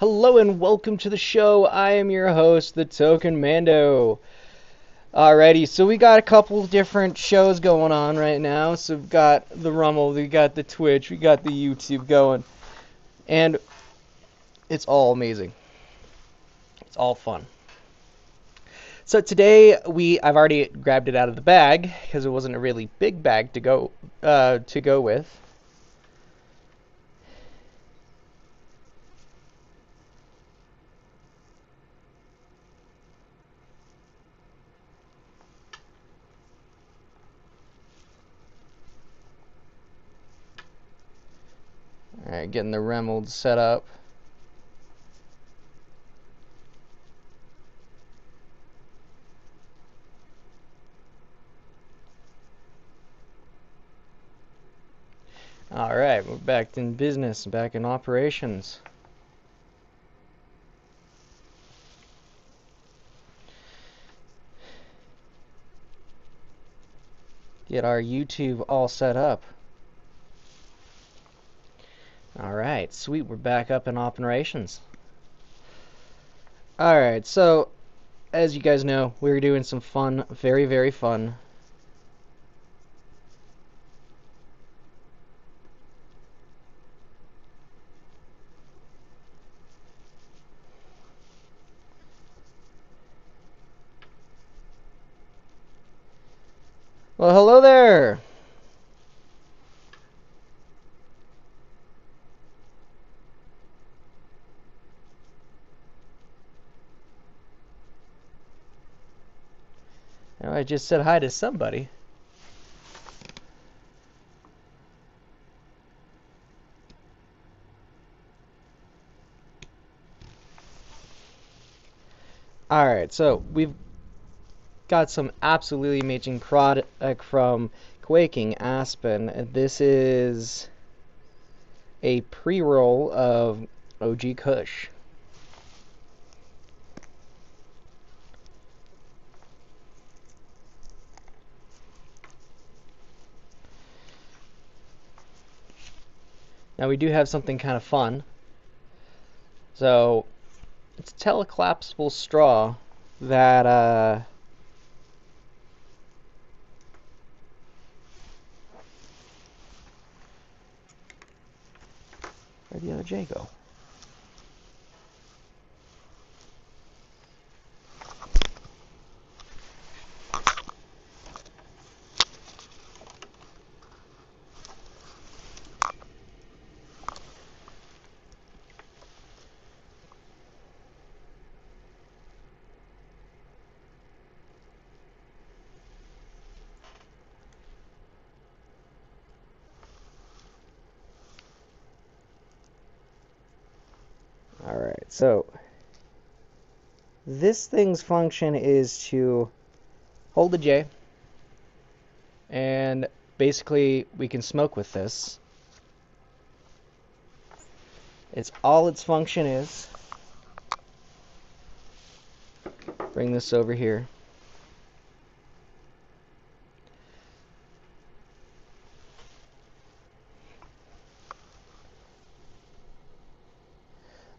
Hello and welcome to the show. I am your host, the Token Mando. Alrighty, so we got a couple different shows going on right now. So we've got the Rumble, we got the Twitch, we got the YouTube going. And it's all amazing. It's all fun. So today I've already grabbed it out of the bag because it wasn't a really big bag to go with. Alright, getting the Remold set up. Alright, we're back in business, back in operations. Get our YouTube all set up. Alright, sweet, we're back up in operations. Alright, so as you guys know, we're doing some fun, very, very fun Well, hello there! I just said hi to somebody. Alright, so we've got some absolutely amazing product from Quaking Aspen. This is a pre-roll of OG Kush. Now we do have something kind of fun. So it's a telecollapsible straw that where'd the other J go? Alright, so this thing's function is to hold the J, and basically we can smoke with this. It's all its function is. Bring this over here.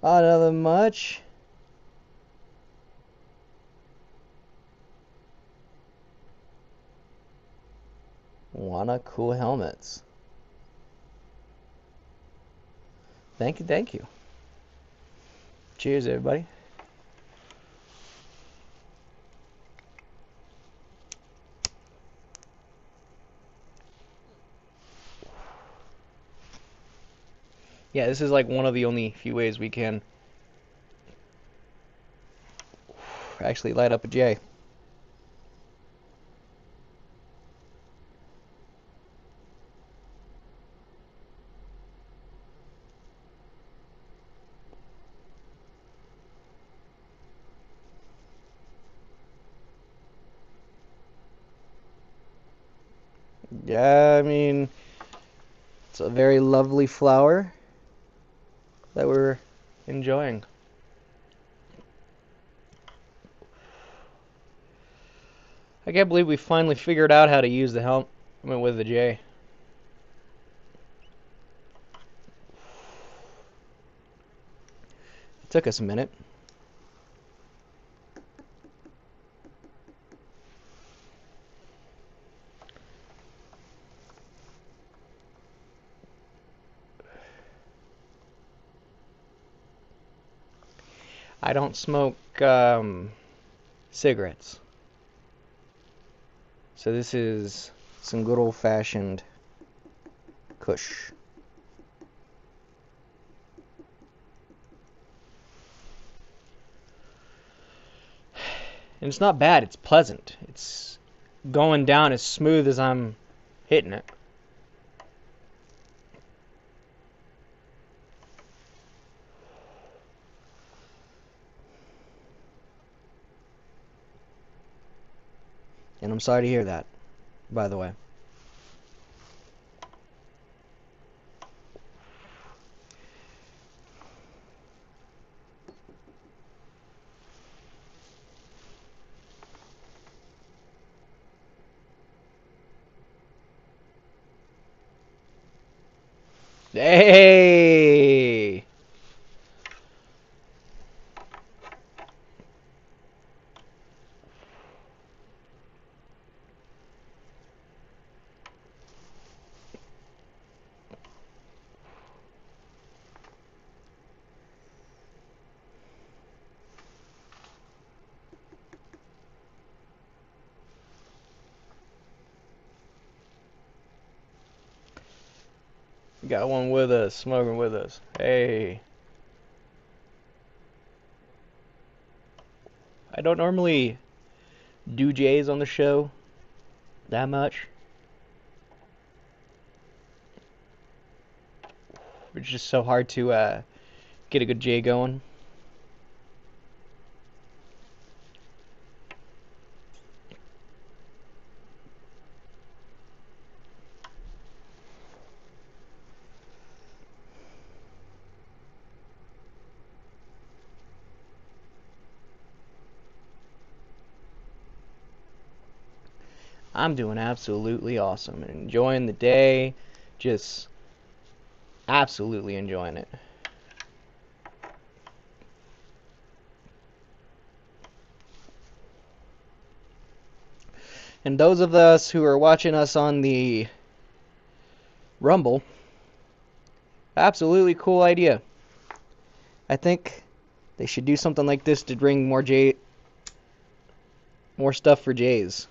Oh, nothing much. Wanna cool helmets. Thank you, thank you. Cheers, everybody. Yeah, this is like one of the only few ways we can actually light up a J. Yeah, I mean, it's a very lovely flower that we're enjoying. I can't believe we finally figured out how to use the helmet with the J. Took us a minute. I don't smoke cigarettes. So this is some good old-fashioned Kush. And it's not bad, it's pleasant. It's going down as smooth as I'm hitting it. And I'm sorry to hear that, by the way. Hey! Got one with us, smoking with us. Hey. I don't normally do J's on the show that much. It's just so hard to get a good J going. I'm doing absolutely awesome and enjoying the day. Just absolutely enjoying it. And those of us who are watching us on the Rumble, absolutely cool idea. I think they should do something like this to bring more stuff for Jays.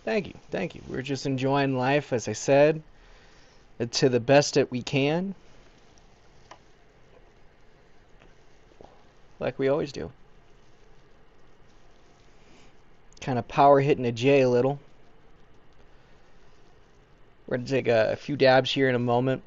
Thank you, thank you. We're just enjoying life, as I said, to the best that we can, like we always do. Kind of power hitting a J a little. We're going to take a few dabs here in a moment.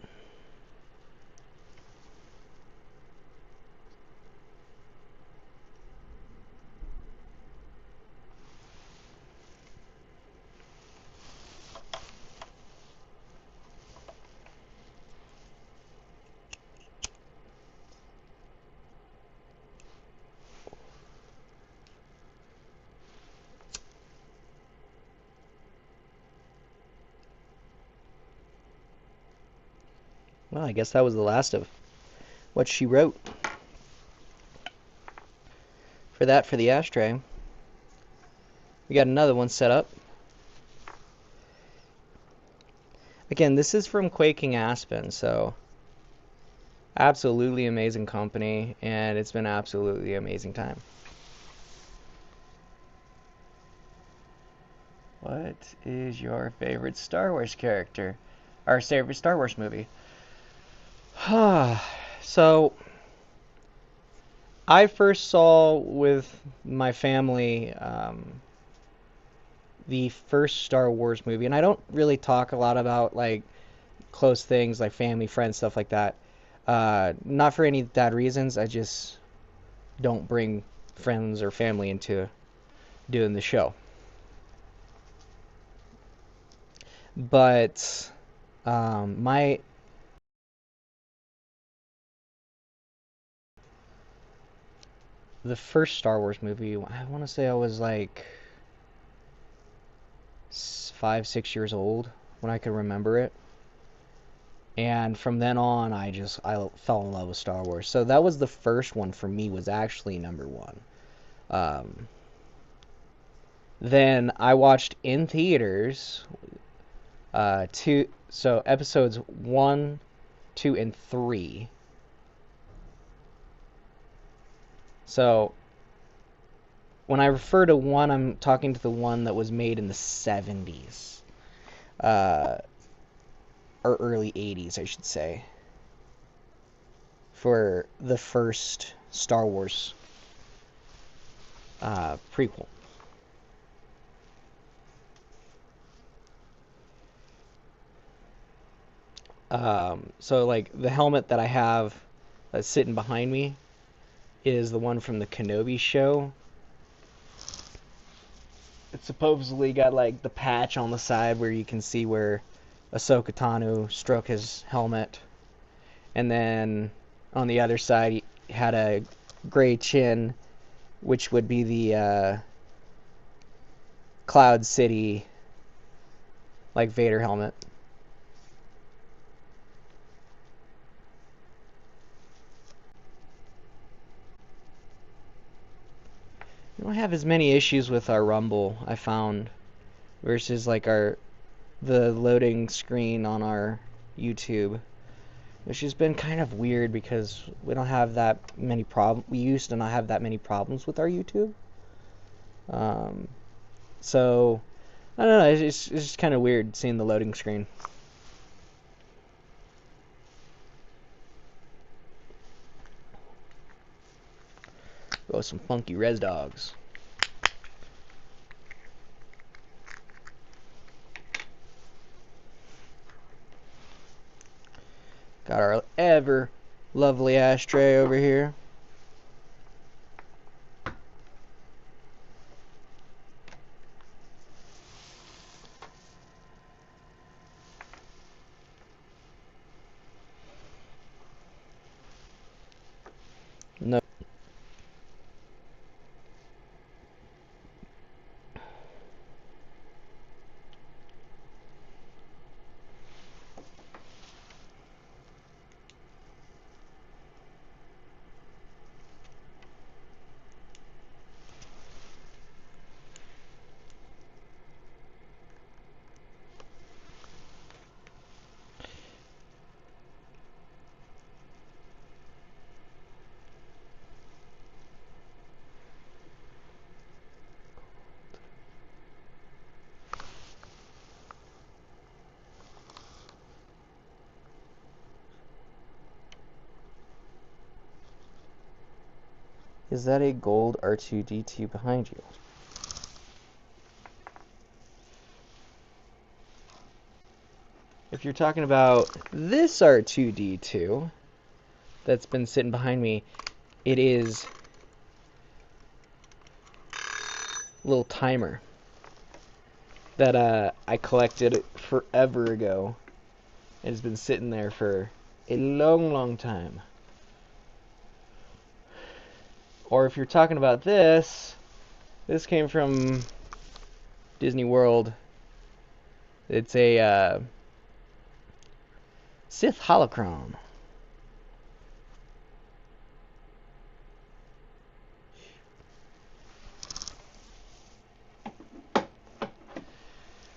Well, I guess that was the last of what she wrote. For the ashtray, we got another one set up. Again, this is from Quaking Aspen, so absolutely amazing company, and it's been absolutely amazing time. What is your favorite Star Wars character? Our favorite Star Wars movie? So, I first saw with my family the first Star Wars movie, and I don't really talk a lot about like close things like family, friends, stuff like that. Not for any bad reasons. I just don't bring friends or family into doing the show. But my the first Star Wars movie, I want to say I was like 5, 6 years old when I could remember it. And from then on, I fell in love with Star Wars. So that was the first one for me, was actually number one. Then I watched in theaters episodes 1, 2, and 3. So when I refer to one, I'm talking to the one that was made in the 70s. Or early 80s, I should say. For the first Star Wars prequel. So like the helmet that I have that's sitting behind me is the one from the Kenobi show. It's supposedly got like the patch on the side where you can see where Ahsoka Tano struck his helmet. And then on the other side he had a gray chin, which would be the Cloud City like Vader helmet. We don't have as many issues with our Rumble, I found, versus like the loading screen on our YouTube, which has been kind of weird because we don't have that many problems. We used to not have that many problems with our YouTube. So I don't know. It's just kind of weird seeing the loading screen. Go with some funky res dogs. Got our ever lovely ashtray over here. No. Is that a gold R2-D2 behind you? If you're talking about this R2-D2 that's been sitting behind me, it is a little timer that I collected forever ago. It has been sitting there for a long, long time. Or if you're talking about this came from Disney World. It's a Sith holocron.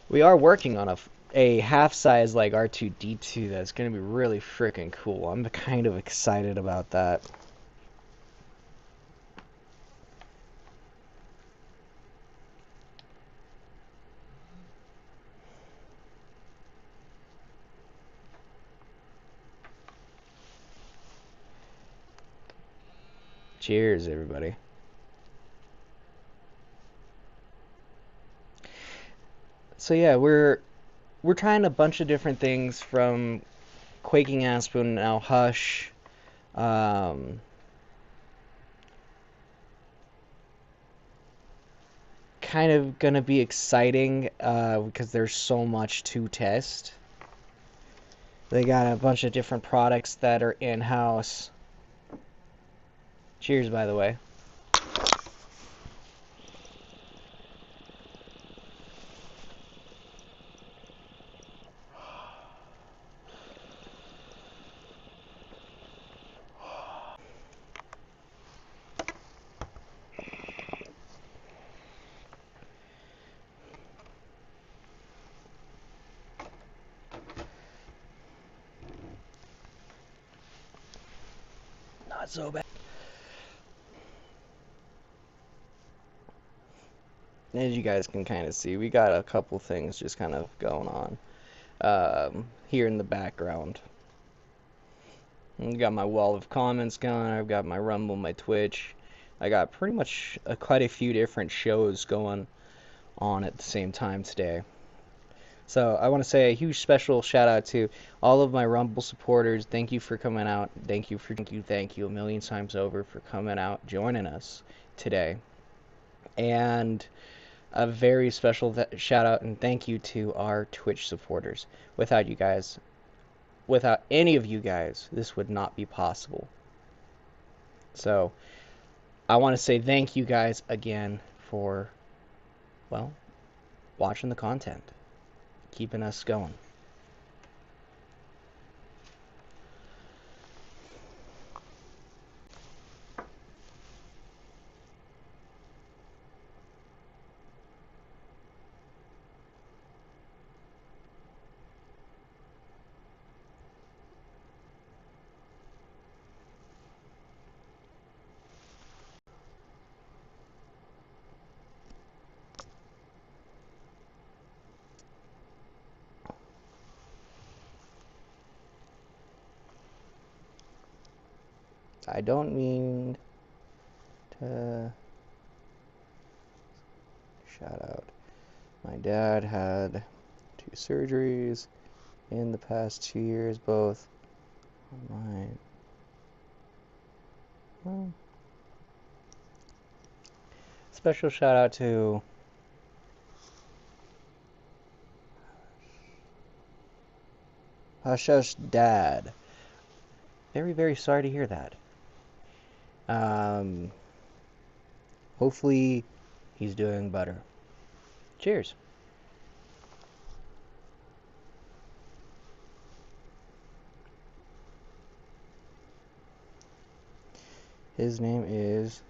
We are working on a half-size like R2-D2 that's going to be really freaking cool. I'm kind of excited about that. Cheers, everybody. So yeah, we're trying a bunch of different things, from Quaking Aspen, now Hush. Kind of gonna be exciting because there's so much to test. They got a bunch of different products that are in-house. Cheers, by the way. got so bad. As you guys can kind of see, we got a couple things just kind of going on here in the background. I got my wall of comments going. I've got my Rumble, my Twitch. I got pretty much quite a few different shows going on at the same time today. So I want to say a huge special shout out to all of my Rumble supporters. Thank you for coming out. Thank you a million times over for coming out, joining us today. And a very special shout out and thank you to our Twitch supporters. Without you guys, without any of you guys, this would not be possible. So I want to say thank you guys again for, well, watching the content, keeping us going. I don't mean to shout out. My dad had 2 surgeries in the past 2 years, both on my... Special shout out to Hush dad. Very, very sorry to hear that. Hopefully he's doing better. Cheers. His name is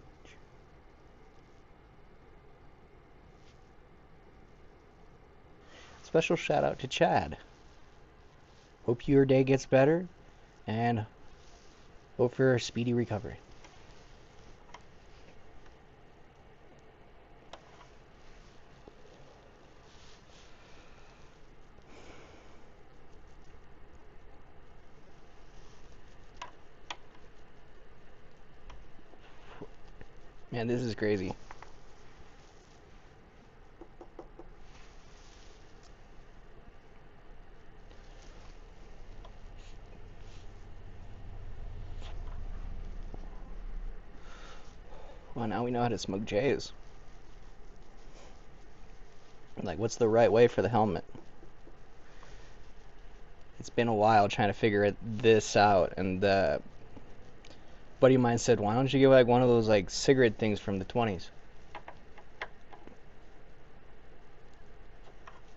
special shout out to Chad. Hope your day gets better and hope for a speedy recovery. Man, this is crazy. Well, now we know how to smoke J's. Like, what's the right way for the helmet? It's been a while trying to figure this out, and a buddy of mine said, why don't you get like one of those like cigarette things from the 20s?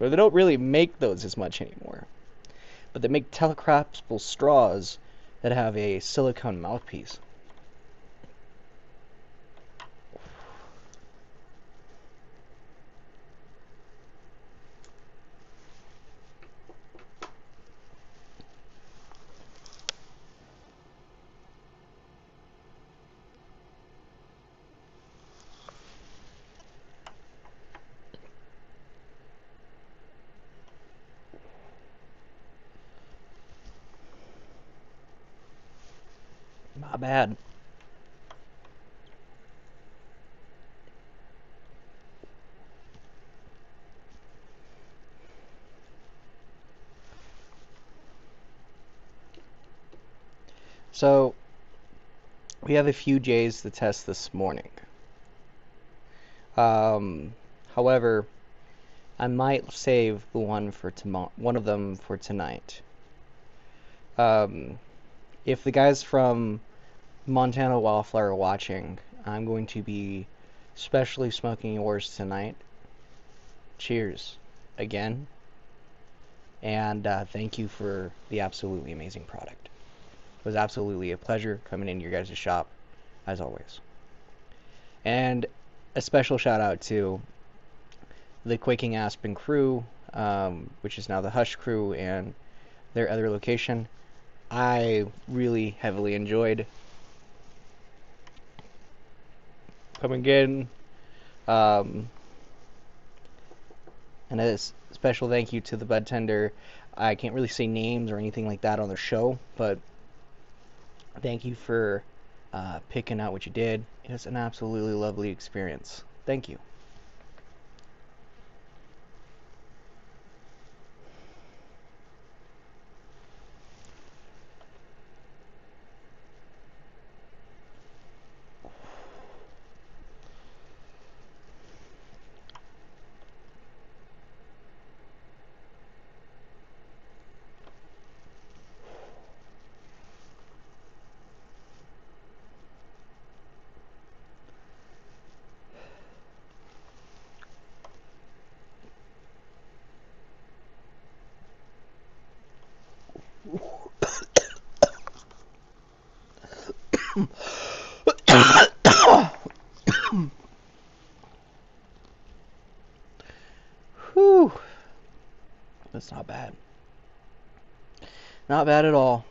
But they don't really make those as much anymore. But they make telegraphable straws that have a silicone mouthpiece. Not bad. So, we have a few J's to test this morning. However, I might save the one of them for tonight. If the guys from Montana Wildflower are watching, I'm going to be specially smoking yours tonight. Cheers again, and thank you for the absolutely amazing product. It was absolutely a pleasure coming into your guys' shop, as always. And a special shout out to the Quaking Aspen crew, which is now the Hush crew, and their other location. I really heavily enjoyed come again. And a special thank you to the bud tender. I can't really say names or anything like that on the show, but thank you for picking out what you did. It was an absolutely lovely experience. Thank you. Whew. That's not bad. Not bad at all.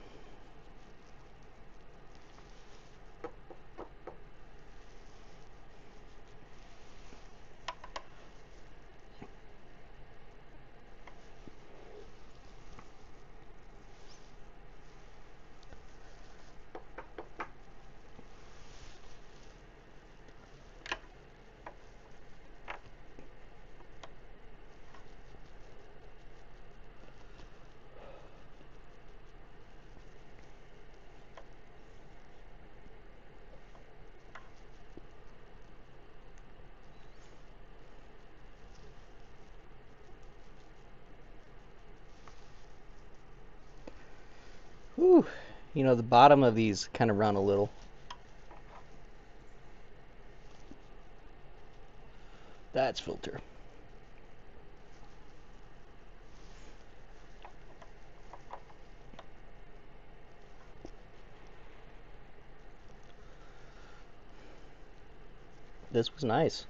Whew. You know, the bottom of these kind of run a little. That's filter. This was nice.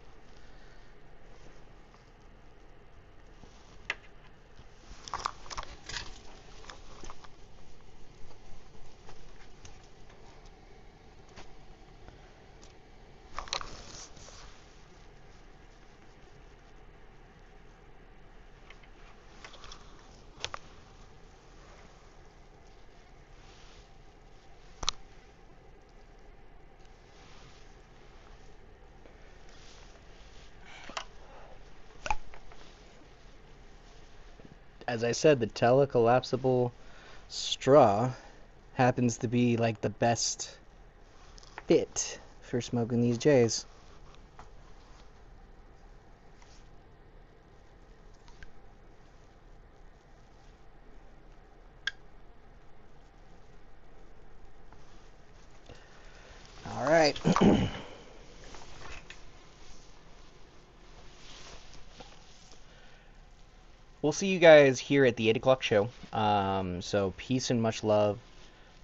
As I said, the telecollapsible straw happens to be like the best fit for smoking these J's. All right. We'll see you guys here at the 8 o'clock show. So peace and much love.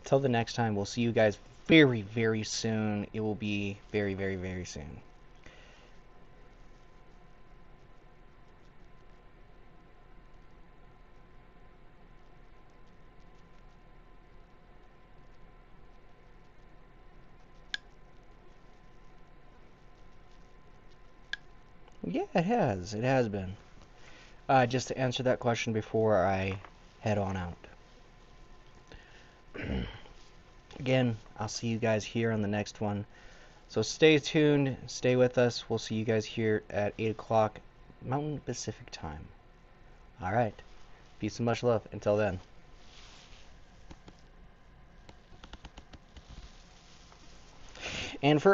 Till the next time, we'll see you guys very, very soon. It will be very, very, very soon. Yeah, it has. It has been. Just to answer that question before I head on out. Again, I'll see you guys here on the next one. So stay tuned, stay with us. We'll see you guys here at 8 o'clock Mountain Pacific time. Alright. Peace and much love. Until then. And for